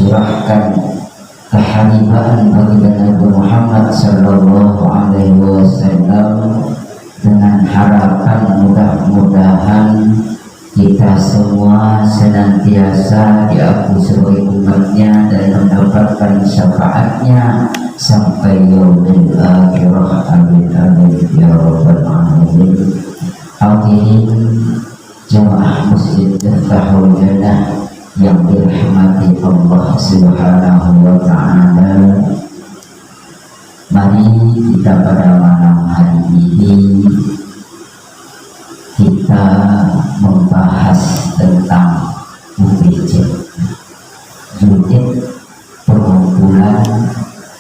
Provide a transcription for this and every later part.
mencurahkan keharibaan bagi Nabi Muhammad Sallallahu Alaihi Wasallam dengan harapan mudah-mudahan kita semua senantiasa diakui sebagai umatnya dan mendapatkan syafaatnya sampai yaumil akhirah. Amin amin ya rabbal alamin. Hadirin jamaah masjid Miftahul Jannah yang dirahmati Allah Subhanahu wa taala, mari kita pada malam hari ini kita membahas tentang UPJ, unit pengumpulan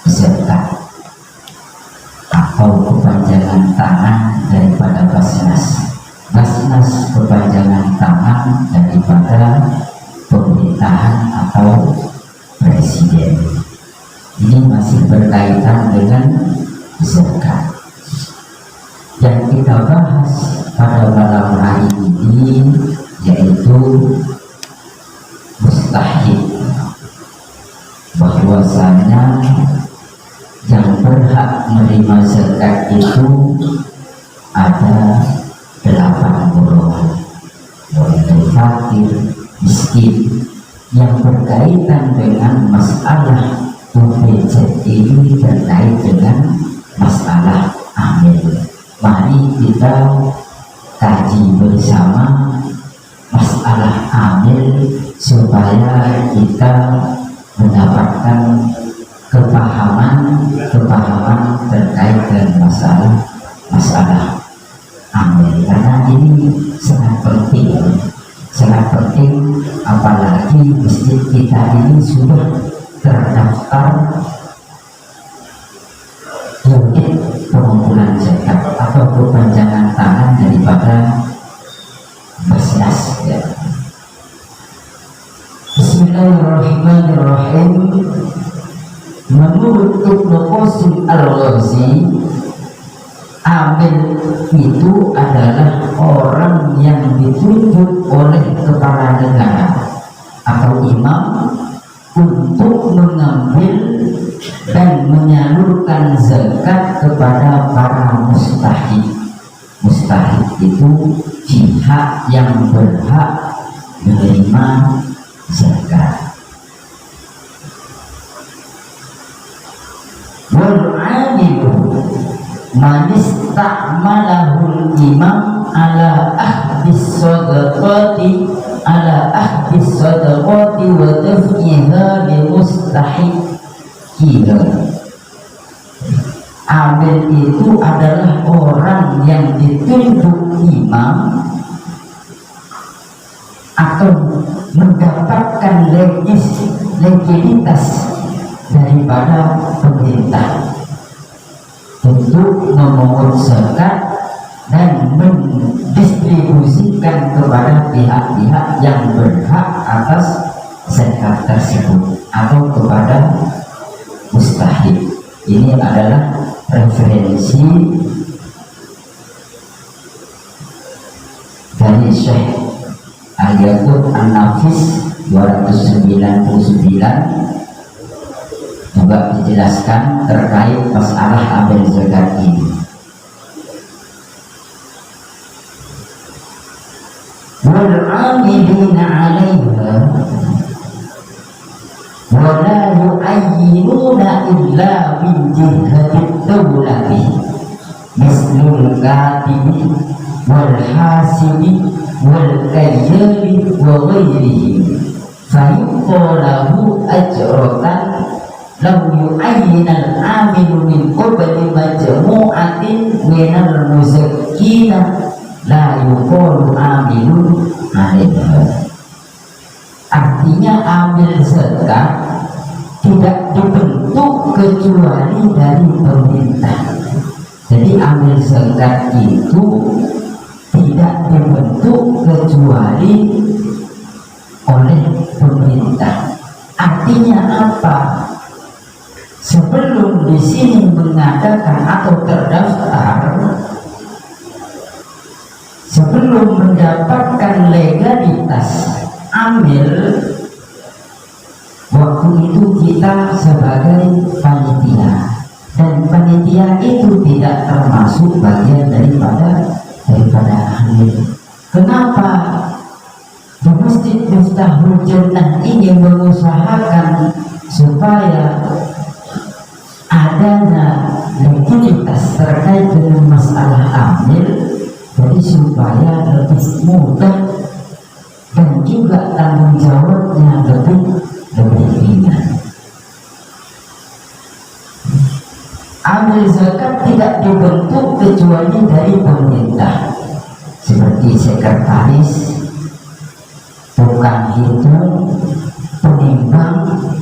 zakat atau kepanjangan tangan daripada Basnas. Basnas kepanjangan tangan daripada pemerintahan atau presiden. Ini masih berkaitan dengan zakat. Yang kita bahas pada malam hari ini yaitu mustahil, bahwasanya yang berhak menerima zakat itu ada 8 golongan, mulai dari fakir, miskin. Yang berkaitan dengan masalah UPJ ini terkait dengan masalah amil. Mari kita kaji bersama masalah amil supaya kita mendapatkan kepahaman terkait dengan masalah amil, karena ini sangat penting, apalagi masjid kita ini sudah terdaftar unit pengumpulan zakat atau kepanjangan tangan daripada Basnas ya. Bismillahirrahmanirrahim. Menurut Ibnu Qasim Al-Ghazi, amil itu adalah orang yang ditunjuk oleh kepala negara atau imam untuk mengambil dan menyalurkan zakat kepada para mustahik. Mustahik itu pihak yang berhak menerima zakat. Wal amilu man ista'malahul imam ala ahdis sadaqati wa daf'iha li mustahiqiha. Amil itu adalah orang yang ditunjuk imam atau mendapatkan legitimitas daripada pemerintah untuk memungut zakat dan mendistribusikan kepada pihak-pihak yang berhak atas zakat tersebut atau kepada mustahik. Ini adalah referensi dari Syekh Al-Yaqut An-Nafis 299, juga dijelaskan terkait masalah amil zakat ini. Wal-'amilina 'alaiha wa la yu'ayyinuna illa min jihati dawlati mislul katibi wal hasibi wal kayyali wa ghairihi fa yuqalahu ajratan law yu'ayyinal 'amilu min qabli majmu'atin minal muzakkina la yuqalu amilun 'alaiha. Artinya amil zakat tidak dibentuk kecuali dari pemerintah. Jadi amil zakat itu tidak dibentuk kecuali oleh pemerintah. Artinya apa? Sebelum di sini mengadakan atau terdaftar, sebelum mendapatkan legalitas amil, Waktu itu kita sebagai panitia, dan panitia itu tidak termasuk bagian daripada hamil. Kenapa di Masjid Miftahul Jannah ini mengusahakan supaya adanya legalitas terkait dengan masalah hamil, jadi supaya lebih mudah dan juga tanggung jawabnya lebih ringan. Amil zakat tidak dibentuk kecuali dari pemerintah, seperti sekretaris, tukang hitung, penimbang,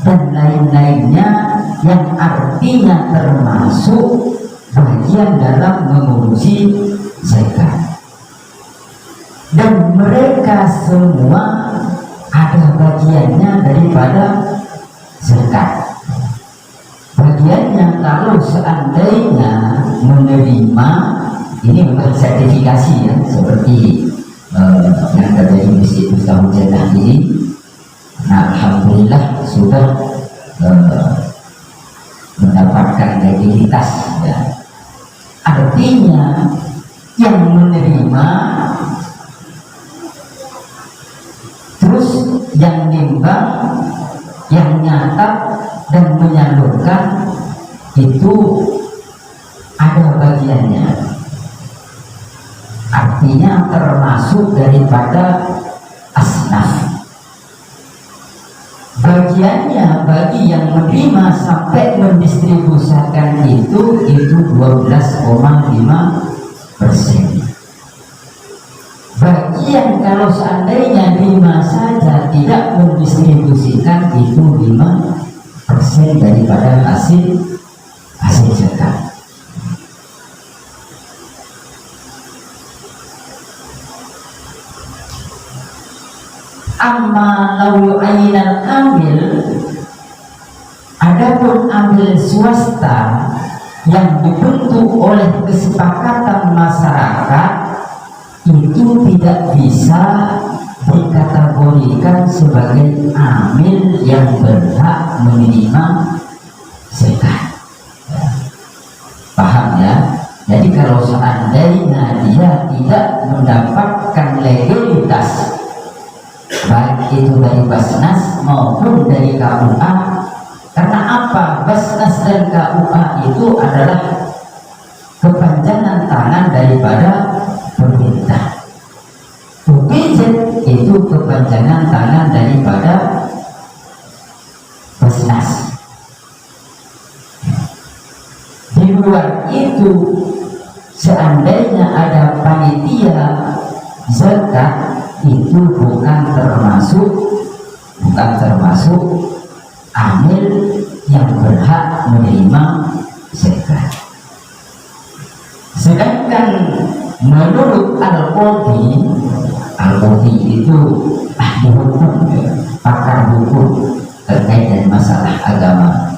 dan lain-lainnya, yang artinya termasuk bagian dalam mengurusi zakat. Dan mereka semua ada bagiannya daripada zakat. Bagiannya kalau seandainya menerima, ini bukan sertifikasi ya, seperti yang terjadi di Masjid Miftahul Jannah ini. Nah, alhamdulillah sudah mendapatkan legalitas ya. Artinya yang menerima, terus yang nimbang, yang nyatat dan menyalurkan itu ada bagiannya. Artinya termasuk daripada asnaf. Bagiannya bagi yang menerima sampai mendistribusikan itu 12,5%. Bagian kalau seandainya 5 saja tidak mendistribusikan itu 5% daripada hasil zakat. Amma lau ainal amil, adapun amil swasta yang dibentuk oleh kesepakatan masyarakat itu tidak bisa dikategorikan sebagai amil yang berhak menerima zakat. Paham ya? Jadi kalau seandainya dia tidak mendapatkan legalitas, baik itu dari Basnas maupun dari KUA, karena apa? Basnas dan KUA itu adalah kepanjangan tangan daripada pemerintah. UPJ itu kepanjangan tangan daripada Basnas. Di luar itu, seandainya ada panitia zakat, itu bukan termasuk amil yang berhak menerima zakat. Sedangkan menurut Al-Qadhi itu ahli hukum, pakar hukum terkait dengan masalah agama.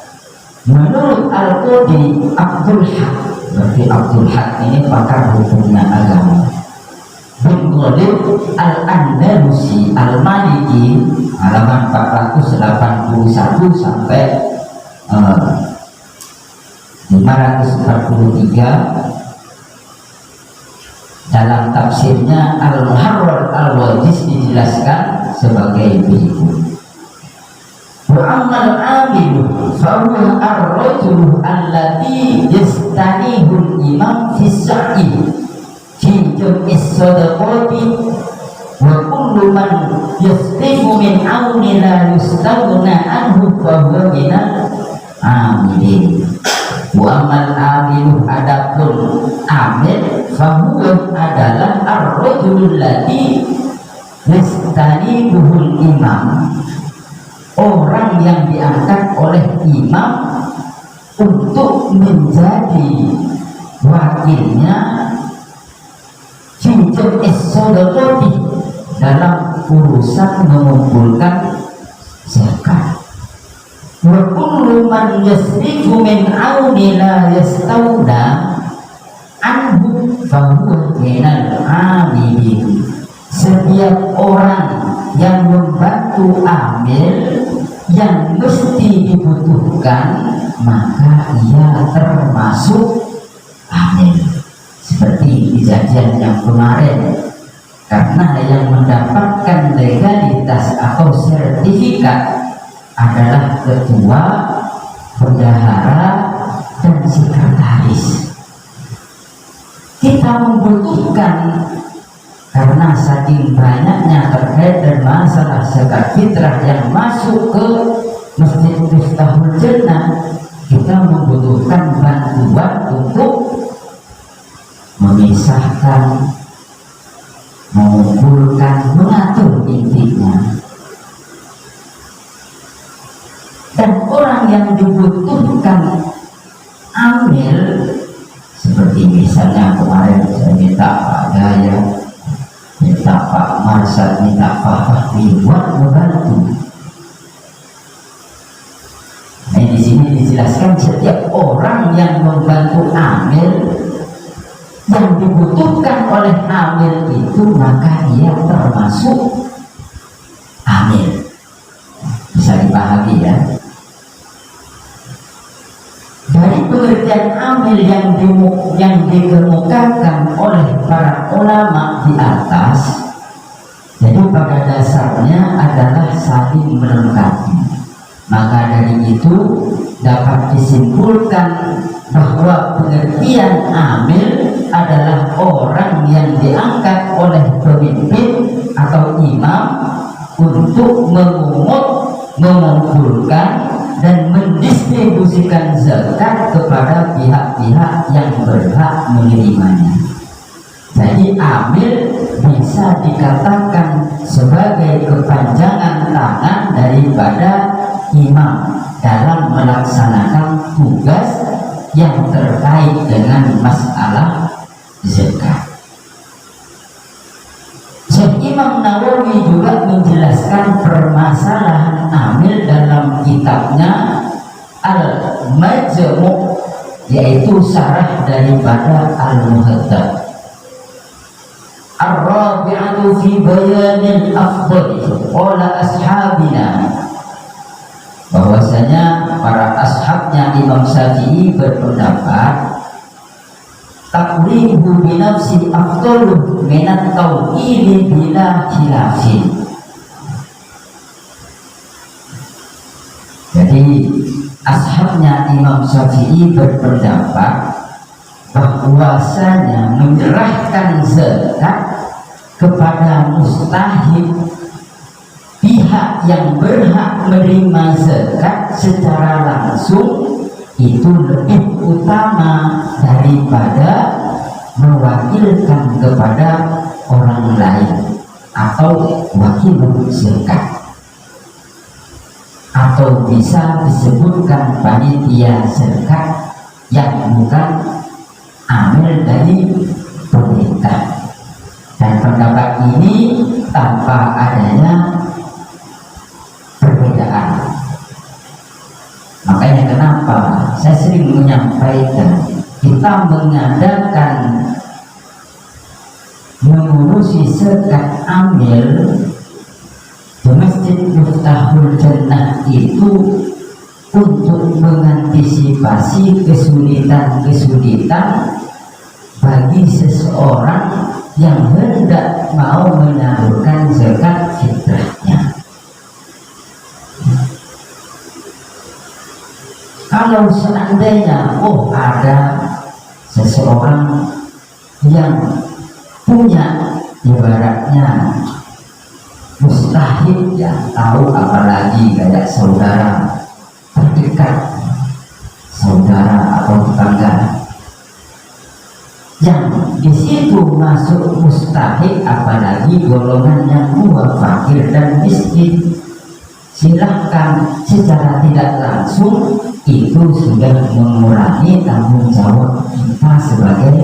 Menurut Al-Qadhi Abdul Haq, berarti Abdul Haq ini pakar hukumnya agama, bin Ghalib Al-Andalusi Al-Maliki, halaman 481 sampai 543, dalam tafsirnya Al-Muharrar Al-Wajiz dijelaskan sebagai berikut. Wa'amal amilu fa'uwa ar-rajulu allati yastanihul imam fissa'i fi jam'is sadaqati wa kullu man yastifu min awni la yustaghna anhu fahuwa minal amilin. Wa'amal amilu, adapun amil, fahuwa adalah ar-rajulul ladzi yastanibuhul imam, orang yang diangkat oleh imam untuk menjadi wakilnya cinjam es-sodokoti dalam urusan mengumpulkan zakat. Wa kullu man yasrifu min auni la yastawna anhu fahuwa minal amilin. Setiap orang yang membantu amil yang mesti dibutuhkan, maka ia termasuk amil. Seperti kejadian yang kemarin, karena yang mendapatkan legalitas atau sertifikat adalah ketua, bendahara, dan sekretaris. Kita membutuhkan karena saking banyaknya terkait dan masalah zakat fitrah yang masuk ke Masjid Miftahul Jannah, kita membutuhkan bantuan untuk memisahkan, mengumpulkan, mengatur intinya. Dan orang yang dibutuhkan amil, seperti misalnya kemarin saya minta Pak Gaya, minta Pak Marsad, minta Pak Fahmi buat membantu. Nah, di sini dijelaskan setiap orang yang membantu amil, yang dibutuhkan oleh amil itu, maka ia termasuk amil. Bisa dipahami ya. Dari pengertian amil yang dikemukakan oleh para ulama di atas, jadi pada dasarnya adalah saling melengkapi. Maka dari itu dapat disimpulkan bahwa pengertian amil adalah orang yang diangkat oleh pemimpin atau imam untuk memungut, mengumpulkan, dan mendistribusikan zakat kepada pihak-pihak yang berhak menerimanya. Jadi amil bisa dikatakan sebagai kepanjangan tangan daripada imam dalam melaksanakan tugas yang terkait dengan masalah zakat. Syekh Imam Nawawi juga menjelaskan permasalahan amil dalam kitabnya Al-Majmu', yaitu syarah daripada Al-Muhadzab. Ar-rabi'atu fi bayanil afdali qala ashabina, bahwasanya para ashabnya Imam Syafi'i berpendapat takribu binafsi afdalu minat tauhili bila khilafin. Jadi ashabnya Imam Syafi'i berpendapat bahwasanya menyerahkan zakat kepada mustahik, pihak yang berhak menerima zakat secara langsung, itu lebih utama daripada mewakilkan kepada orang lain atau wakil zakat, atau bisa disebutkan panitia zakat yang bukan amil dari pemerintah. Dan pendapat ini tanpa adanya perbedaan. Makanya kenapa saya sering menyampaikan, kita mengadakan mengurusi zakat amil di Masjid Miftahul Jannah itu untuk mengantisipasi kesulitan-kesulitan bagi seseorang yang hendak mau menyalurkan zakat fitrahnya. Kalau seandainya ada seseorang yang punya ibaratnya mustahik, ya tahu, apalagi kayak saudara terdekat, saudara atau tetangga, yang di situ masuk mustahik, apalagi golongan yang fakir dan miskin, silahkan secara tidak langsung itu sudah mengurangi tanggung jawab kita sebagai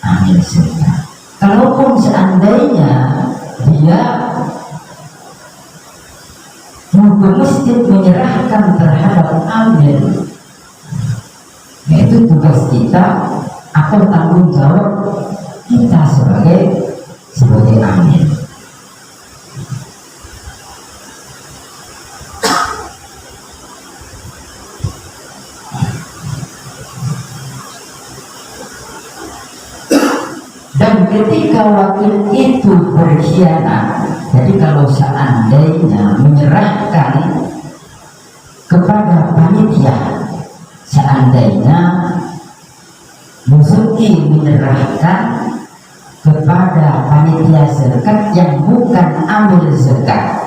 amil zakat. Kalaupun seandainya dia ke masjid menyerahkan terhadap amil, yaitu tugas kita atau tanggung jawab kita sebagai amil. ketika wakil itu berkhianat, jadi kalau seandainya menyerahkan kepada panitia, seandainya muzaki menyerahkan kepada panitia zakat yang bukan amil zakat,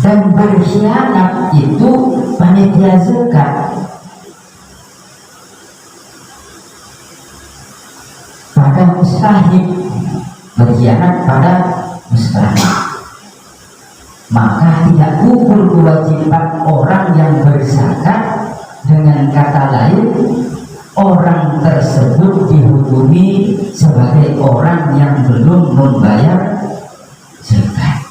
dan berkhianat itu panitia zakat, pada mustahik, berkhianat pada mustahik, maka tidak gugur kewajiban orang yang berzakat. Dengan kata lain, orang tersebut dihukumi sebagai orang yang belum membayar zakat.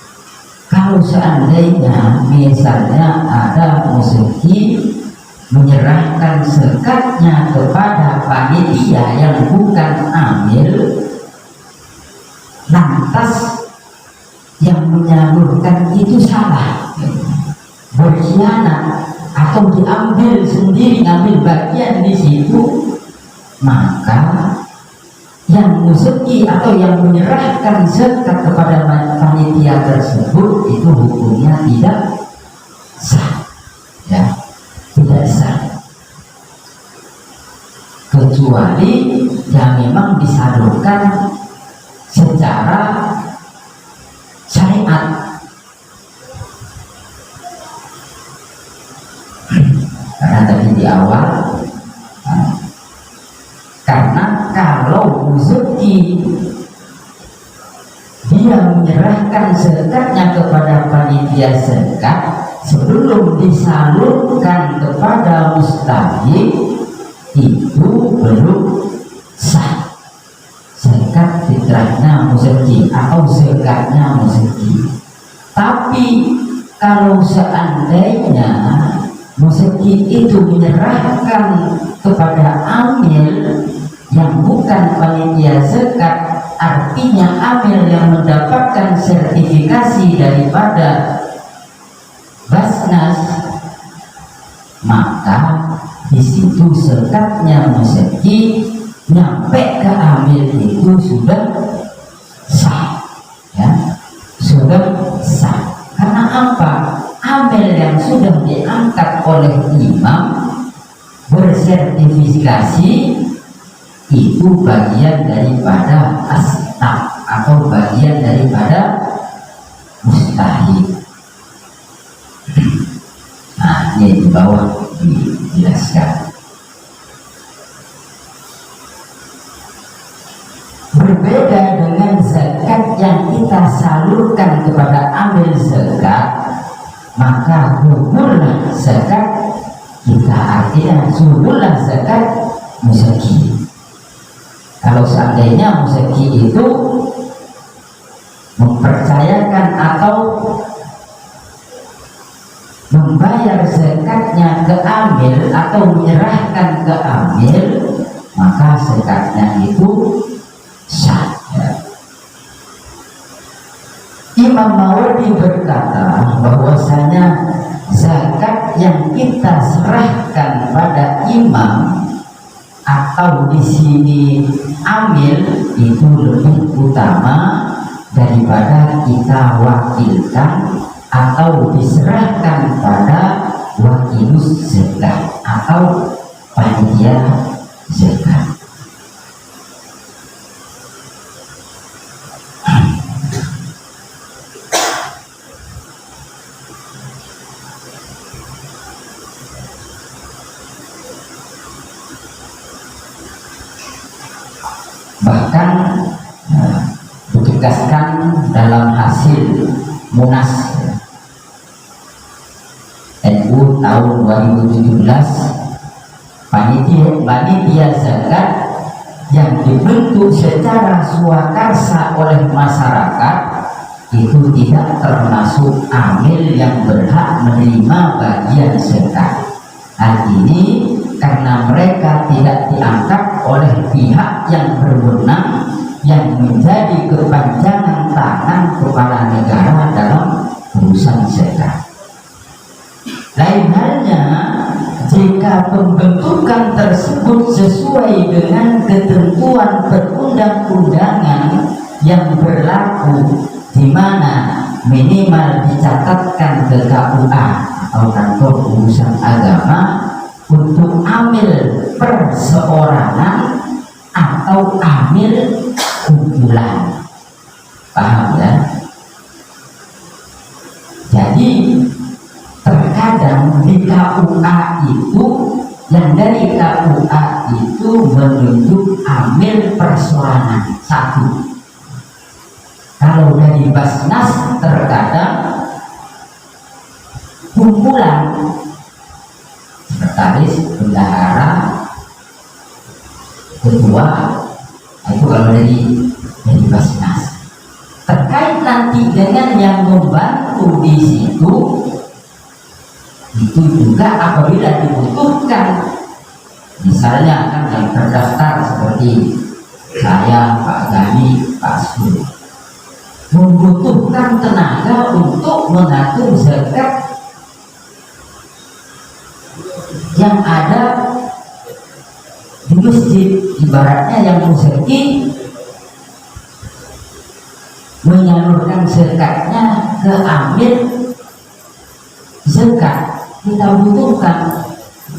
Kalau seandainya misalnya ada muzaki menyerahkan zakatnya kepada panitia yang bukan amil, lantas yang menyalurkan itu salah, berkhianat atau diambil sendiri, ngambil bagian di situ, maka yang muzaki atau yang menyerahkan zakat kepada panitia tersebut itu hukumnya tidak sah, ya, tidak sah, kecuali yang memang disalurkan secara syariat. Karena tadi di awal, karena kalau muzaki dia menyerahkan zakatnya kepada panitia zakat sebelum disalurkan kepada mustahik, itu belum sah zakat fitrahnya muzaki atau zakatnya muzaki. Tapi kalau seandainya muzaki itu menyerahkan kepada amil yang bukan panitia zakat, artinya amil yang mendapatkan sertifikasi daripada Basnas, maka di situ zakatnya muzaki nyampe ke amil itu sudah sah, ya, sudah sah. Karena apa? Amil yang sudah diangkat oleh imam bersertifikasi itu bagian daripada asnaf atau bagian daripada mustahik. Nah, ini di bawah dijelaskan. Berbeda dengan zakat yang kita salurkan kepada amil zakat, maka gugurlah zakat kita, artinya gugurlah zakat muzaki. Kalau seandainya muzaki itu mempercayakan atau membayar zakatnya ke amil atau menyerahkan ke amil, maka zakatnya itu sah. Imam Mawardi berkata bahwasanya zakat yang kita serahkan pada imam atau di sini amil itu lebih utama daripada kita wakilkan atau diserahkan pada wakilus zakat atau panitia zakat. Bahkan ditegaskan dalam hasil Munas NU tahun 2017, panitia zakat yang dibentuk secara swakarsa oleh masyarakat itu tidak termasuk amil yang berhak menerima bagian zakat. Hal ini karena mereka tidak diangkat oleh pihak yang berwenang yang menjadi kepanjangan tangan kepala negara dalam urusan zakat. Lain halnya apabila pembentukan tersebut sesuai dengan ketentuan perundang-undangan yang berlaku, di mana minimal dicatatkan ke KUA atau kantor urusan agama untuk amil perseorangan atau amil kumpulan. Paham ya? Jadi terkadang di KUA itu, yang dari KUA itu menunjuk amil persorangan satu. Kalau dari Basnas terkadang kumpulan sekretaris, bendahara, ketua, itu kalau dari Basnas. Terkait nanti dengan yang membantu di situ, itu juga apabila dibutuhkan, misalnya kan yang terdaftar seperti saya, Pak Gani, Pak Sur, membutuhkan tenaga untuk mengatur zakat yang ada di masjid. Ibaratnya yang muzaki menyalurkan zakatnya ke amil zakat, kita butuhkan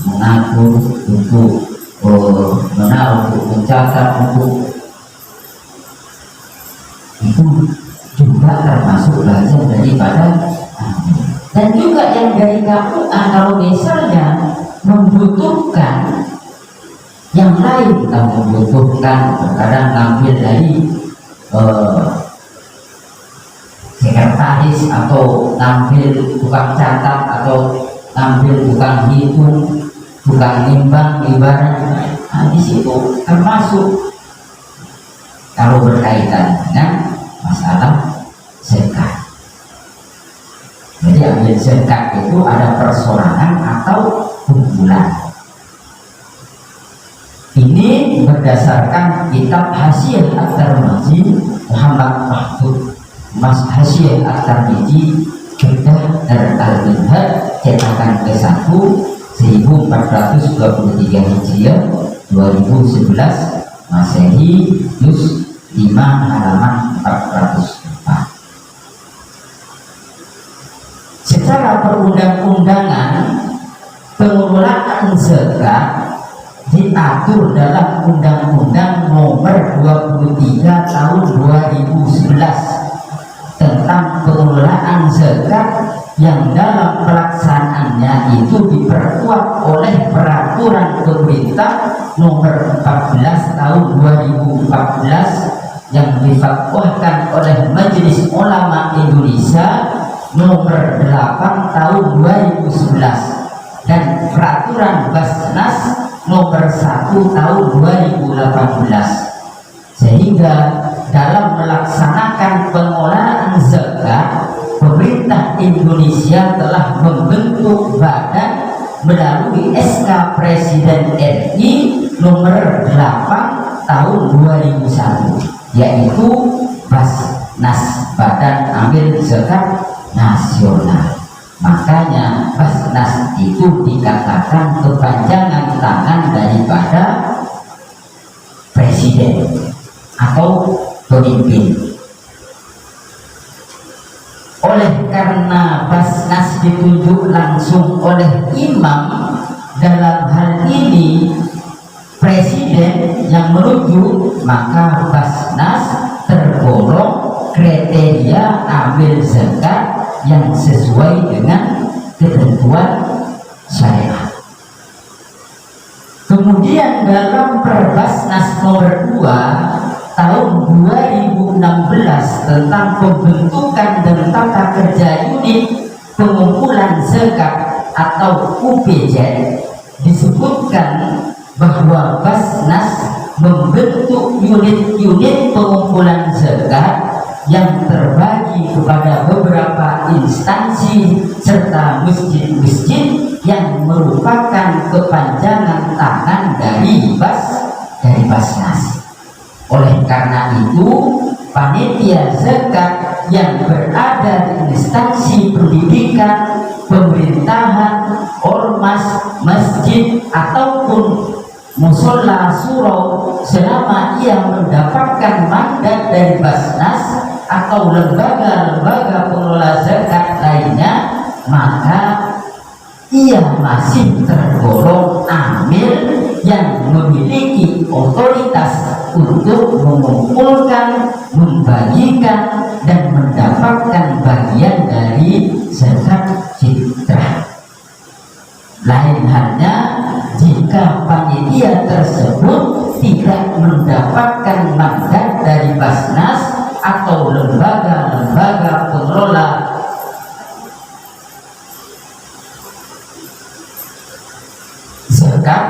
mengatur untuk untuk mencatat, untuk itu juga termasuk bagian daripada amil. Dan juga yang dari KUA, kalau misalnya membutuhkan yang lain, kita membutuhkan terkadang ngambil dari sekretaris atau ngambil tukang catat atau ngambil tukang hitung, tukang nimbang ibaratnya. Nah, di situ termasuk kalau berkaitan dengan masalah zakat. Jadi ambil zakat itu ada persorangan atau kumpulan. Ini berdasarkan kitab Hasyiyah At-Tirmidzi Muhammad Mahfud Mas Hasyiyah At-Tirmidzi Jeddah Dar Al-Minhaj cetakan ke-1 1423 Hijriah 2011 Masehi juz 5 halaman 404. Secara perundang-undangan, pengelolaan zakat diatur dalam Undang-Undang Nomor 23 Tahun 2011 tentang pengelolaan zakat, yang dalam pelaksanaannya itu diperkuat oleh Peraturan Pemerintah Nomor 14 Tahun 2014 yang difatwakan oleh Majelis Ulama Indonesia Nomor 8 Tahun 2011 dan Peraturan Basnas Nomor 1 Tahun 2018. Sehingga dalam melaksanakan pengelolaan zakat, pemerintah Indonesia telah membentuk badan melalui SK Presiden RI Nomor 8 Tahun 2001, yaitu Basnas, Badan Amil Zakat Nasional. Makanya Basnas itu dikatakan kepanjangan tangan daripada presiden atau pemimpin. Oleh karena Basnas ditunjuk langsung oleh imam, dalam hal ini presiden yang merujuk, maka Basnas tergolong kriteria amil zakat yang sesuai dengan ketentuan syariat. Kemudian dalam Perbasnas Nomor 2 Tahun 2016 tentang pembentukan dan tata kerja unit pengumpulan zakat atau UPZ, disebutkan bahwa Basnas membentuk unit-unit pengumpulan zakat yang terbagi kepada beberapa instansi serta masjid-masjid yang merupakan kepanjangan tangan dari Basnas. Oleh karena itu, panitia zakat yang berada di instansi pendidikan, pemerintahan, ormas, masjid ataupun musola surau selama ia mendapatkan mandat dari Basnas atau lembaga-lembaga pengelola zakat lainnya, maka ia masih tergolong amil yang memiliki otoritas untuk mengumpulkan, membagikan, dan mendapatkan bagian dari zakat fitrah. Lain halnya jika panitia tersebut tidak mendapatkan mandat dari Basnas atau lembaga-lembaga pengelola zakat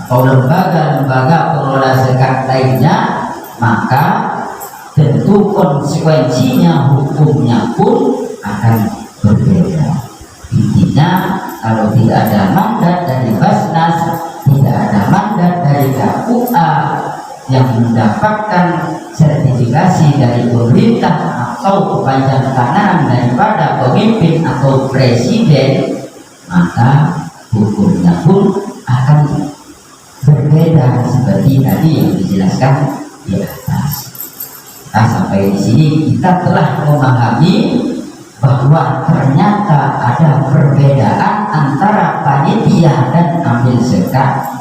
atau lembaga-lembaga pengelola zakat lainnya, maka tentu konsekuensinya, hukumnya pun akan berbeda. Intinya, kalau tidak ada mandat dari Basnas, tidak ada mandat dari KUA yang mendapatkan sertifikasi dari pemerintah atau kepanjang tangan daripada pemimpin atau presiden, maka hukumnya pun akan berbeda seperti tadi yang dijelaskan di atas. Nah, sampai di sini kita telah memahami bahwa ternyata ada perbedaan antara panitia dan amil zakat.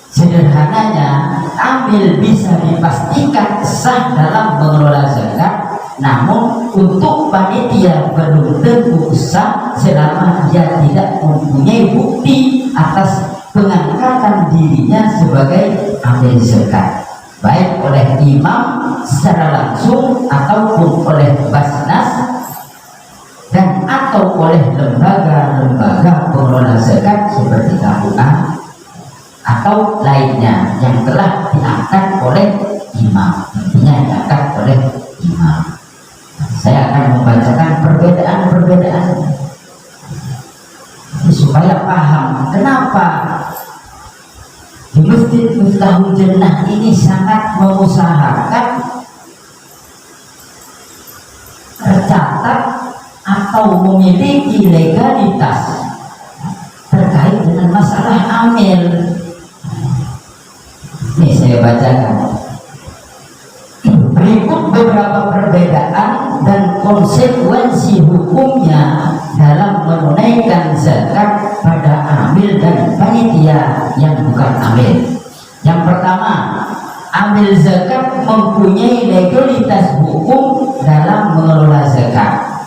Sederhananya, amil bisa dipastikan sah dalam mengelola zakat, namun untuk panitia belum tentu sah selama dia tidak mempunyai bukti atas pengangkatan dirinya sebagai amil zakat, baik oleh imam secara langsung ataupun oleh Basnas dan atau oleh lembaga-lembaga pengelola zakat seperti KUA atau lainnya yang telah diangkat oleh imam, intinya diangkat oleh imam. Saya akan membacakan perbedaan-perbedaan supaya paham kenapa di Masjid Miftahul Jannah ini sangat mengusahakan tercatat atau memiliki legalitas terkait dengan masalah amil. Ini saya bacakan. Berikut beberapa perbedaan dan konsekuensi hukumnya dalam menunaikan zakat pada amil dan panitia yang bukan amil. Yang pertama, amil zakat mempunyai legalitas hukum dalam mengelola zakat,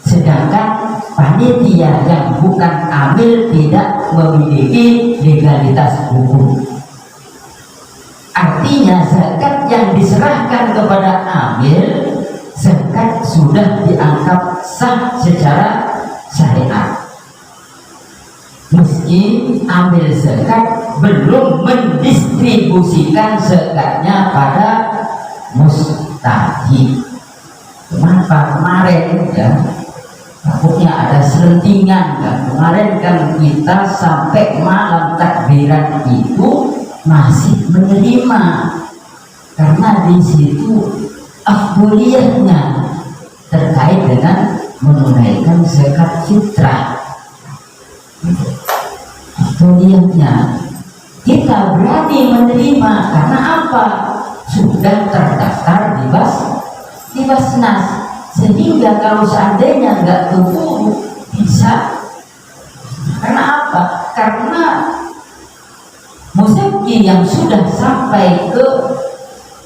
sedangkan panitia yang bukan amil tidak memiliki legalitas hukum. Artinya zakat yang diserahkan kepada amil, zakat sudah dianggap sah secara syariat, meski amil zakat belum mendistribusikan zakatnya pada mustahik. Kenapa kemarin ya? Takutnya ada selentingan kan? Kemarin kan kita sampai malam takbiran itu masih menerima, karena di situ afdoliyahnya terkait dengan menunaikan zakat fitrah. Afdoliyahnya kita berani menerima karena apa? Sudah terdaftar di Basnas, sehingga kalau seandainya nggak keburu bisa. Karena apa? Karena musafir yang sudah sampai ke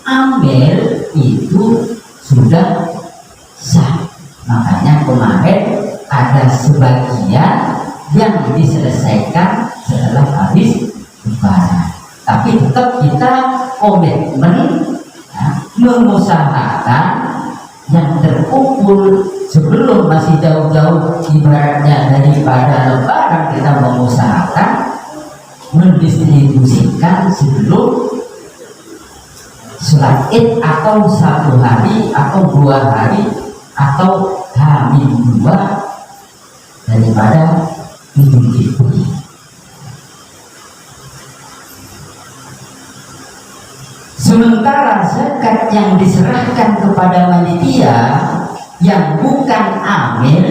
amil itu sudah sah. Makanya kemarin ada sebagian yang diselesaikan setelah habis lebaran, tapi tetap kita komitmen ya, mengusahakan yang terkumpul sebelum masih jauh-jauh ibaratnya daripada lebaran, kita mengusahakan mendistribusikan sebelum sholat id atau 1 hari atau 2 hari atau H-2 daripada Idul Fitri. Sementara zakat yang diserahkan kepada panitia yang bukan amil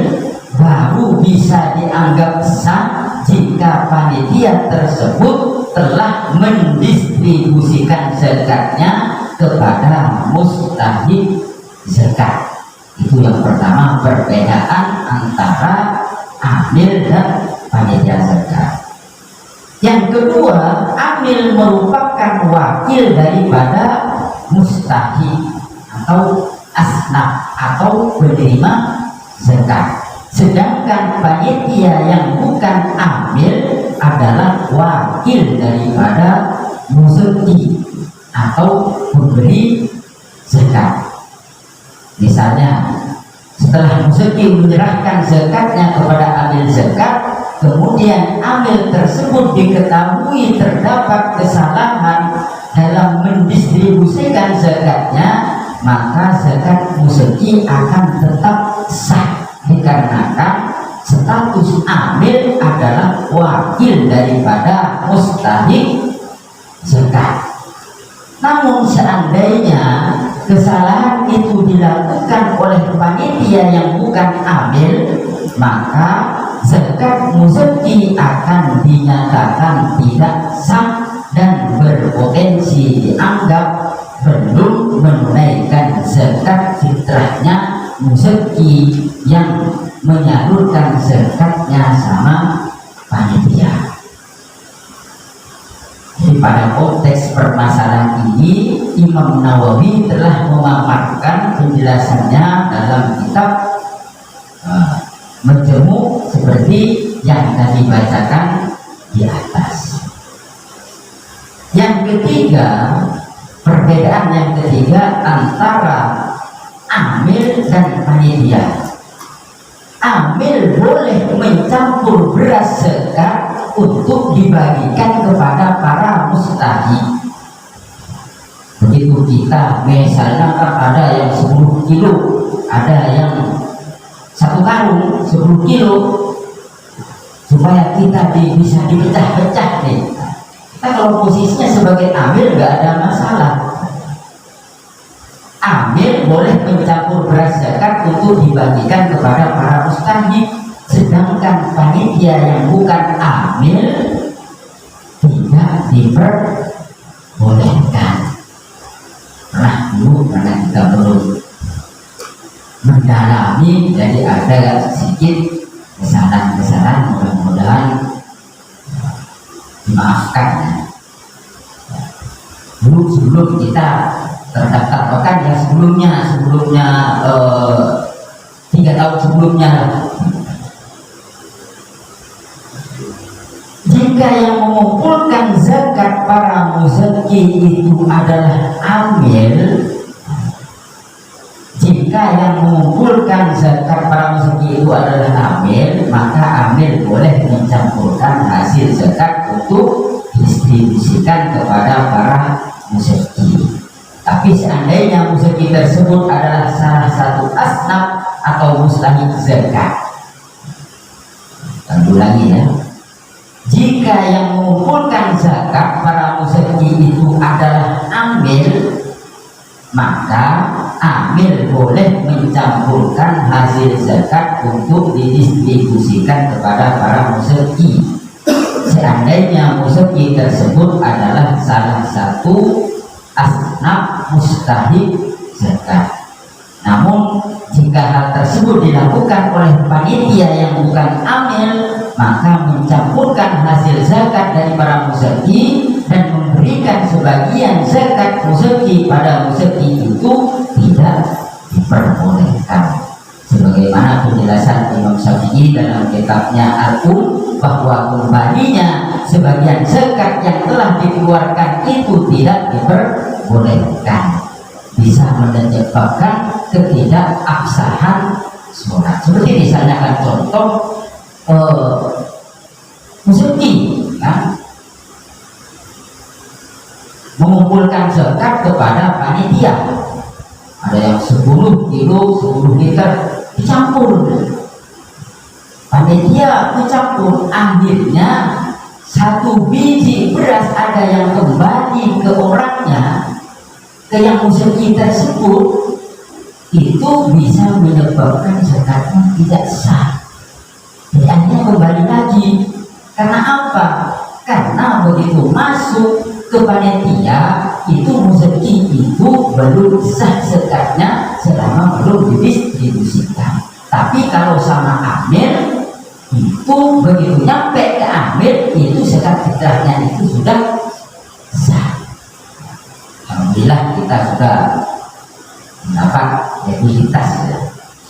baru bisa dianggap sah jika panitia tersebut telah mendistribusikan zakatnya kepada mustahik zakat. Itu yang pertama, perbedaan antara amil dan panitia zakat. Yang kedua, amil merupakan wakil daripada mustahik atau asnaf atau penerima zakat. Sedangkan panitia yang bukan amil adalah wakil daripada muzaki atau pemberi zakat. Misalnya, setelah muzaki menyerahkan zakatnya kepada amil zakat, kemudian amil tersebut diketahui terdapat kesalahan dalam mendistribusikan zakatnya, maka zakat muzaki akan tetap sah dikarenakan status amil adalah wakil daripada mustahik zakat. Namun seandainya kesalahan itu dilakukan oleh panitia yang bukan amil, maka zakat muzaki akan dinyatakan tidak sah dan berpotensi dianggap belum menunaikan zakat fitrahnya muzaki yang menyalurkan zakatnya sama panitia. Jadi pada konteks permasalahan ini, Imam Nawawi telah memaparkan penjelasannya dalam kitab Majmu' seperti yang tadi bacakan di atas. Yang ketiga, perbedaan yang ketiga antara amil dan panitia. Amil boleh mencampur beras zakat untuk dibagikan kepada para mustahik. Begitu kita misalnya ada yang 10 kilo, ada yang 1 karung 10 kilo, supaya kita bisa dipecah-pecah nih. Kita kalau posisinya sebagai amil nggak ada masalah. Amil boleh mencampur beras zakat untuk dibagikan kepada para mustahik, sedangkan panitia yang bukan amil tidak diperbolehkan. Nah, dulu karena kita belum mendalami, jadi ada sedikit kesalahan-kesalahan, mudah-mudahan dimaafkan. Dulu sebelum kita terdaftar, bahkan yang sebelumnya 3 tahun sebelumnya, jika yang mengumpulkan zakat para muzaki itu adalah amil, jika yang mengumpulkan zakat para muzaki itu adalah amil, maka amil boleh mencampurkan hasil zakat untuk distribusikan kepada para muzaki. Tapi seandainya muzaki tersebut adalah salah satu asnaf atau mustahik zakat, kita ulangi ya, jika yang mengumpulkan zakat para muzaki itu adalah amil, maka amil boleh mencampurkan hasil zakat untuk didistribusikan kepada para muzaki. Seandainya muzaki tersebut adalah salah satu asnaf mustahik zakat. Namun jika hal tersebut dilakukan oleh panitia yang bukan amil, maka mencampurkan hasil zakat dari para muzaki dan memberikan sebagian zakat muzaki pada muzaki itu tidak diperbolehkan. Sebagaimana penjelasan Imam Syafi'i dalam kitabnya Al-Um, bahwa kembalinya sebagian zakat yang telah dikeluarkan itu tidak diperbolehkan, bisa menyebabkan ketidakabsahan sholat. Seperti misalnya kan contoh muzaki kan mengumpulkan zakat kepada panitia, ada yang 10 kilo 10 liter dicampur, panitia mencampur, akhirnya 1 biji beras ada yang kembali ke orangnya, ke yang muzaki tersebut, itu bisa menyebabkan zakatnya tidak sah. Jadi akhirnya kembali lagi Karena apa? Karena begitu masuk ke panitia itu rezeki itu belum sah zakatnya selama belum didistribusikan. Tapi kalau sama amil itu begitu nyampe ke amil itu zakat fitrahnya itu sudah sah. Alhamdulillah kita sudah mendapat ekuitas ya.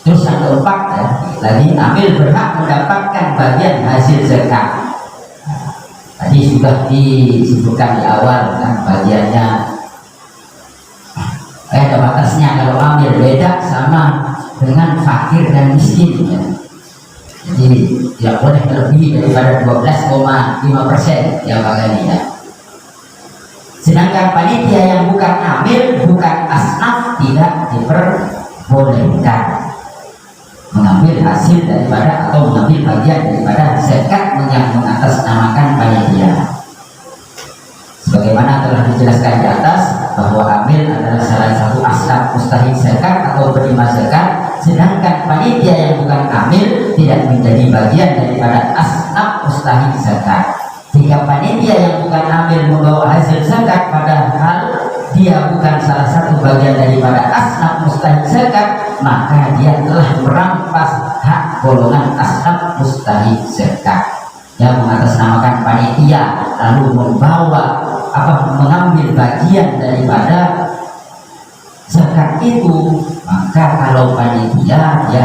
Terus yang keempat ya, lagi amil berhak mendapatkan bagian hasil zakat. Tadi sudah disebutkan di awal kan bagiannya ada batasnya. Kalau amil beda sama dengan fakir dan miskin ya. Jadi tidak boleh lebih daripada 12,5% ya Pak Gani ya. Sedangkan panitia yang bukan amil, bukan asnaf tidak diperbolehkan mengambil hasil daripada atau mengambil bagian daripada zakat yang mengatasnamakan panitia. Sebagaimana telah dijelaskan di atas bahwa amil adalah salah satu asnaf mustahik zakat atau penerima zakat, sedangkan panitia yang bukan amil tidak menjadi bagian daripada asnaf mustahik zakat. Jika panitia yang bukan amil membawa hasil zakat padahal dia bukan salah satu bagian daripada asnaf mustahik zakat, maka dia telah merampas hak golongan asnaf mustahik zakat. Yang mengatasnamakan panitia lalu mengambil bagian daripada zakat itu, maka kalau panitia dia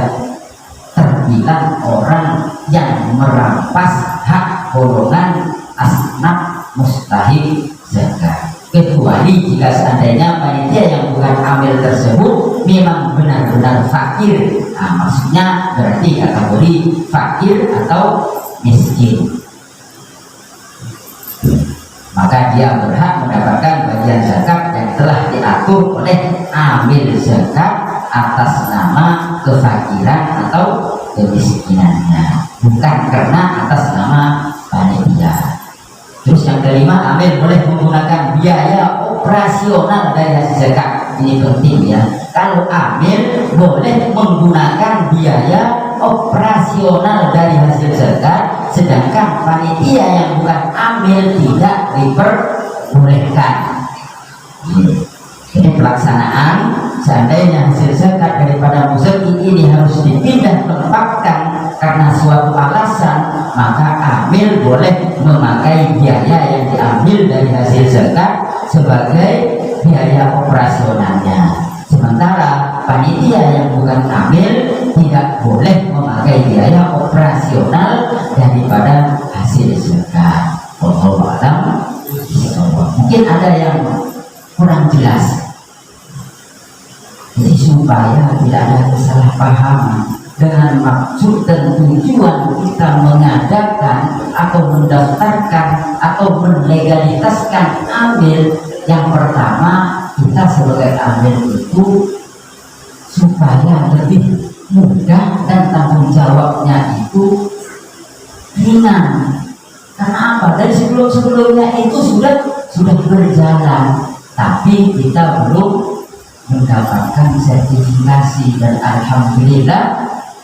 terbilang orang yang merampas hak golongan asnaf mustahik zakat. Kecuali jika seandainya panitia yang bukan amil tersebut memang benar-benar fakir, nah, maksudnya berarti kategori fakir atau miskin, maka dia berhak mendapatkan bagian zakat yang telah diatur oleh amil zakat atas nama kefakiran atau kemiskinannya, bukan karena atas nama panitia. Terus yang kelima, amil boleh menggunakan biaya operasional dari hasil zakat. Ini penting ya. Kalau amil boleh menggunakan biaya operasional dari hasil zakat, sedangkan panitia yang bukan amil tidak diperbolehkan. Ini pelaksanaan seandainya hasil zakat daripada muzaki ini harus dipindah tempatkan karena suatu alasan, maka amil boleh memakai biaya yang diambil dari hasil zakat sebagai biaya operasionalnya. Sementara panitia yang bukan amil tidak boleh memakai biaya operasional daripada hasil zakat. Wallahu a'lam. Mungkin ada yang kurang jelas. Jadi supaya tidak ada kesalahpahaman dengan maksud dan tujuan kita mengadakan atau mendaftarkan atau melegalitaskan amil, yang pertama kita sebagai amil itu supaya lebih mudah dan tanggung jawabnya itu ringan. Karena apa? Dari sebelumnya itu sudah berjalan, tapi kita belum mendapatkan sertifikasi. Dan alhamdulillah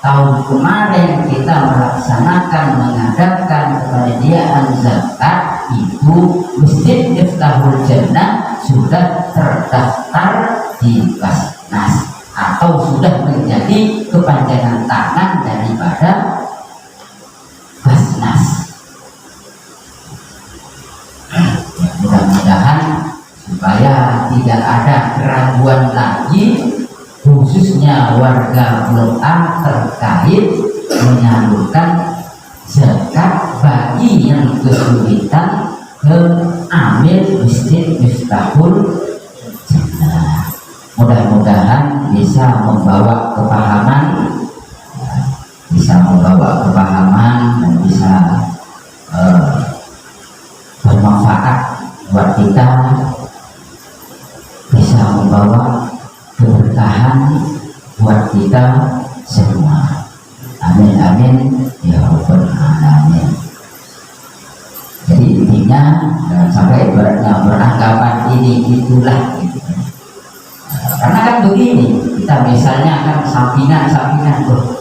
tahun kemarin kita melaksanakan mengadakan kepanitiaan zakat itu Masjid Miftahul Jannah sudah terdaftar di Basnas atau sudah menjadi kepanjangan tangan daripada Basnas. Mudah-mudahan supaya tidak ada keraguan lagi khususnya warga Blok A terkait menyalurkan zakat bagi yang kesulitan ke amil Masjid Miftahul Jannah. Mudah-mudahan bisa membawa kepahaman, dan bisa bermanfaat buat kita, bisa membawa keberkahan buat kita semua. Amin amin ya rabbal alamin. Jadi intinya jangan sampai ibaratnya beranggapan ini itulah gitu. Karena kan begini, kita misalnya kan sampingan tuh.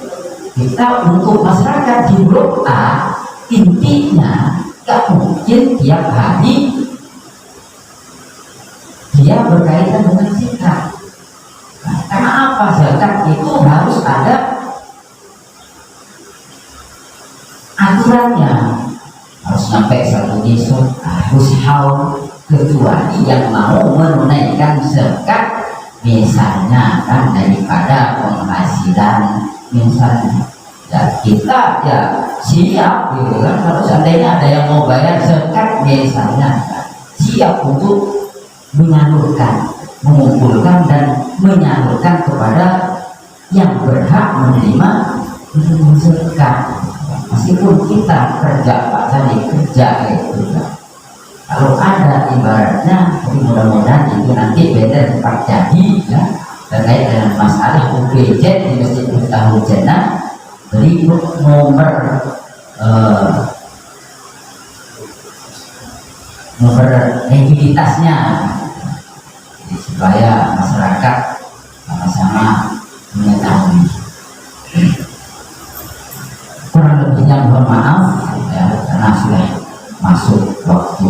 Kita untuk masyarakat di Blok A intinya gak mungkin tiap hari dia berkaitan dengan zakat. Nah, karena apa? Zakat itu harus ada aturannya, harus sampai satu nisab, harus haul, kecuali yang mau menunaikan zakat misalnya kan daripada penghasilan misalnya ya kita ya siap gitu kan, kalau seandainya ada yang mau bayar zakat misalnya siap untuk menyalurkan, mengumpulkan dan menyalurkan kepada yang berhak menerima zakat. Meskipun kita kerja Pak Sandi kerja itu ya. Kalau ada ibaratnya, mudah-mudahan itu nanti beda tempat jadi ya, terkait dengan masalah UPJ di Masjid Miftahul Jannah berikut nomor entitasnya supaya masyarakat sama-sama mengetahui. Kurang lebihnya mohon maaf ya, karena sudah masuk waktu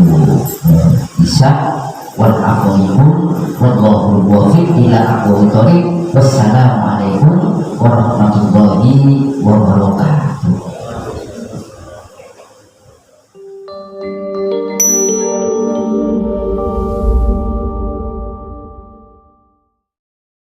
isya. Wal aqwamul wallahu muwaffiq ila aqwamit thoriq. Wassalamualaikum warahmatullahi wabarakatuh.